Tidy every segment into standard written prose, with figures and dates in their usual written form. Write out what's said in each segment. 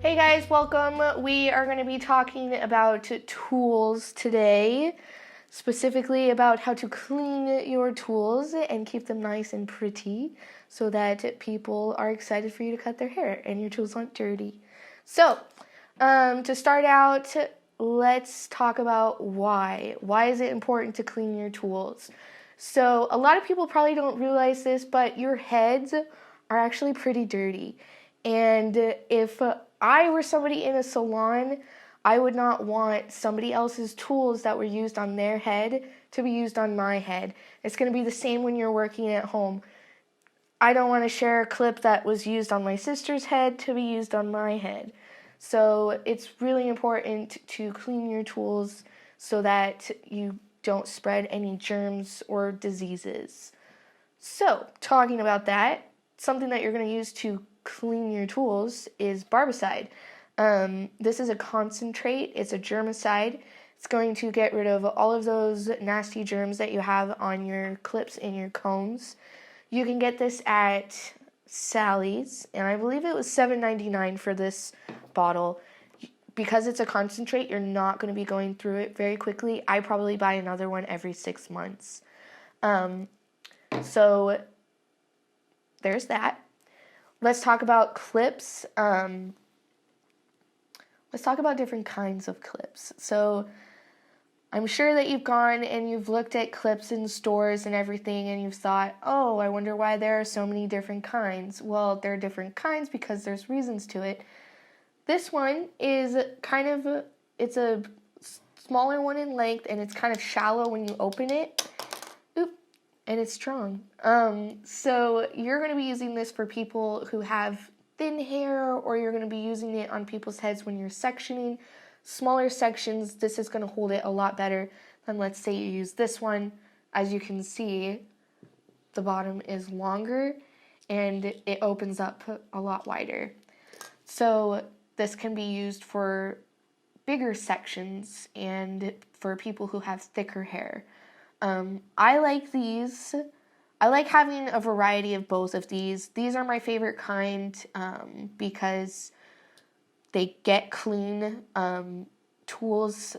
Hey guys, welcome. We are going to be talking about tools today, specifically about how to clean your tools and keep them nice and pretty so that people are excited for you to cut their hair and your tools aren't dirty. So, to start out, let's talk about why. Why is it important to clean your tools? So, a lot of people probably don't realize this, but your heads are actually pretty dirty. And if I were somebody in a salon, I would not want somebody else's tools that were used on their head to be used on my head. It's going to be the same when you're working at home. I don't want to share a clip that was used on my sister's head to be used on my head. So it's really important to clean your tools so that you don't spread any germs or diseases. So, talking about that, something that you're going to use to clean your tools is Barbicide. This is a concentrate. It's a germicide. It's going to get rid of all of those nasty germs that you have on your clips and your combs. You can get this at Sally's, and I believe it was $7.99 for this bottle. Because it's a concentrate, you're not going to be going through it very quickly. I probably buy another one every 6 months. So there's that. Let's talk about clips. Let's talk about different kinds of clips. So I'm sure that you've gone and you've looked at clips in stores and everything and you've thought, oh, I wonder why there are so many different kinds. Well, there are different kinds because there's reasons to it. This one is it's a smaller one in length and it's kind of shallow when you open it. And it's strong. So you're going to be using this for people who have thin hair, or you're going to be using it on people's heads when you're sectioning. Smaller sections, this is going to hold it a lot better than, let's say, you use this one. As you can see, the bottom is longer and it opens up a lot wider. So this can be used for bigger sections and for people who have thicker hair. I like these. I like having a variety of both of these. These are my favorite kind because they get clean. Tools,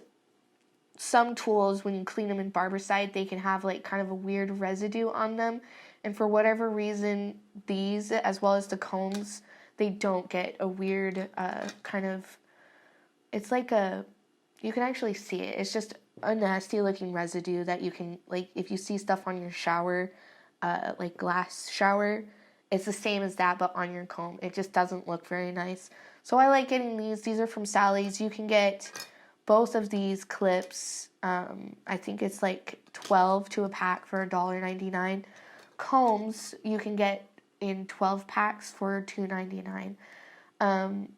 some tools, when you clean them in Barbicide, they can have like kind of a weird residue on them. And for whatever reason, these, as well as the combs, they don't get a weird it's like you can actually see it. It's just a nasty looking residue that you can, like, if you see stuff on your shower, like glass shower, it's the same as that but on your comb. It just doesn't look very nice. So I like getting these. These are from Sally's. You can get both of these clips. I think it's like 12 to a pack for $1.99. Combs you can get in 12 packs for $2.99.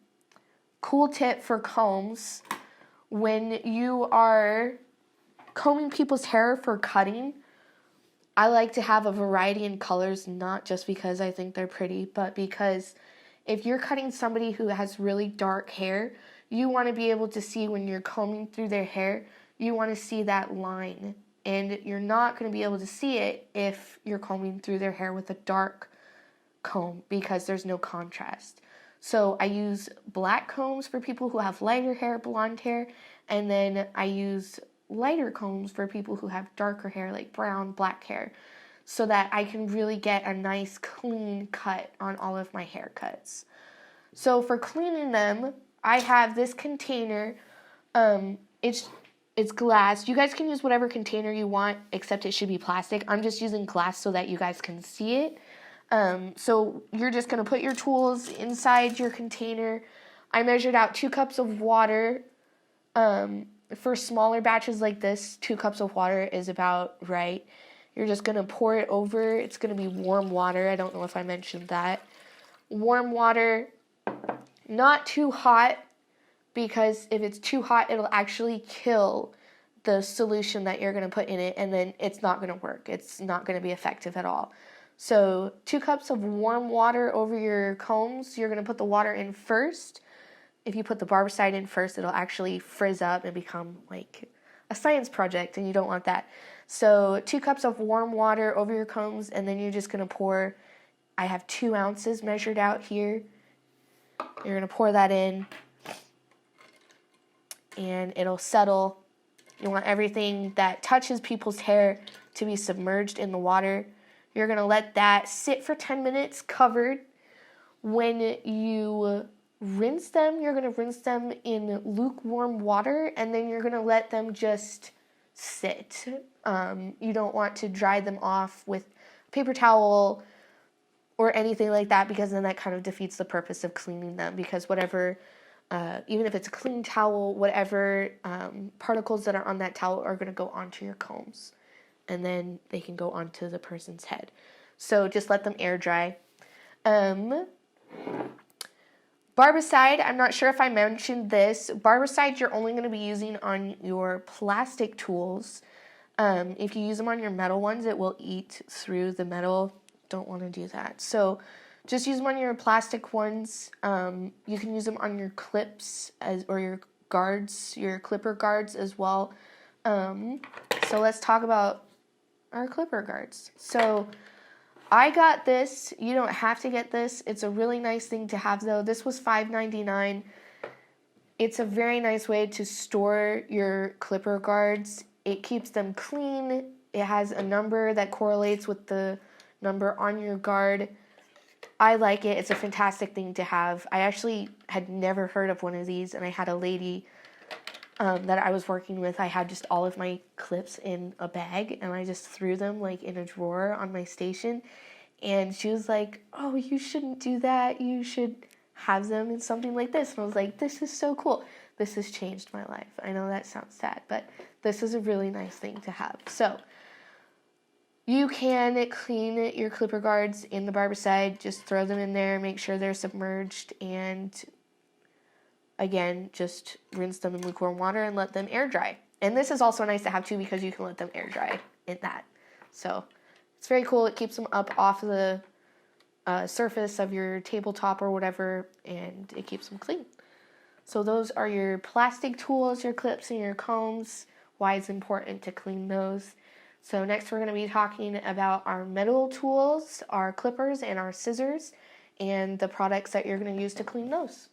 Cool tip for combs: when you are combing people's hair for cutting, I like to have a variety in colors, not just because I think they're pretty, but because if you're cutting somebody who has really dark hair, you want to be able to see when you're combing through their hair, you want to see that line. And you're not going to be able to see it if you're combing through their hair with a dark comb because there's no contrast. So I use black combs for people who have lighter hair, blonde hair, and then I use lighter combs for people who have darker hair, like brown, black hair, so that I can really get a nice clean cut on all of my haircuts. So for cleaning them, I have this container. It's glass. You guys can use whatever container you want, except it should be plastic. I'm just using glass so that you guys can see it. So you're just going to put your tools inside your container. I measured out 2 cups of water. For smaller batches like this, 2 cups of water is about right. You're just going to pour it over. It's going to be warm water. I don't know if I mentioned that. Warm water, not too hot, because if it's too hot, it'll actually kill the solution that you're going to put in it, and then it's not going to work. It's not going to be effective at all. So 2 cups of warm water over your combs. You're going to put the water in first. If you put the Barbicide in first, it'll actually frizz up and become like a science project, and you don't want that. So 2 cups of warm water over your combs, and then you're just going to pour, I have 2 ounces measured out here. You're going to pour that in, and it'll settle. You want everything that touches people's hair to be submerged in the water. You're going to let that sit for 10 minutes covered. When you rinse them, you're going to rinse them in lukewarm water, and then you're going to let them just sit. You don't want to dry them off with a paper towel or anything like that, because then that kind of defeats the purpose of cleaning them, because whatever, even if it's a clean towel, whatever particles that are on that towel are going to go onto your combs, and then they can go onto the person's head. So just let them air dry. Barbicide, I'm not sure if I mentioned this. Barbicide you're only going to be using on your plastic tools. If you use them on your metal ones, it will eat through the metal. Don't want to do that. So just use them on your plastic ones. You can use them on your clips or your guards, your clipper guards as well. So let's talk about our clipper guards. So I got this. You don't have to get this. It's a really nice thing to have, though. This was $5.99. It's a very nice way to store your clipper guards. It keeps them clean. It has a number that correlates with the number on your guard. I like it. It's a fantastic thing to have. I actually had never heard of one of these, and I had a lady that I was working with. I had just all of my clips in a bag, and I just threw them like in a drawer on my station, and she was like, "Oh, you shouldn't do that. You should have them in something like this." And I was like, "This is so cool. This has changed my life." I know that sounds sad, but this is a really nice thing to have. So you can clean your clipper guards in the Barbicide. Just throw them in there, make sure they're submerged, and again, just rinse them in lukewarm water and let them air dry. And this is also nice to have too, because you can let them air dry in that. So it's very cool. It keeps them up off the surface of your tabletop or whatever, and it keeps them clean. So those are your plastic tools, your clips and your combs, why it's important to clean those. So next we're going to be talking about our metal tools, our clippers and our scissors, and the products that you're going to use to clean those.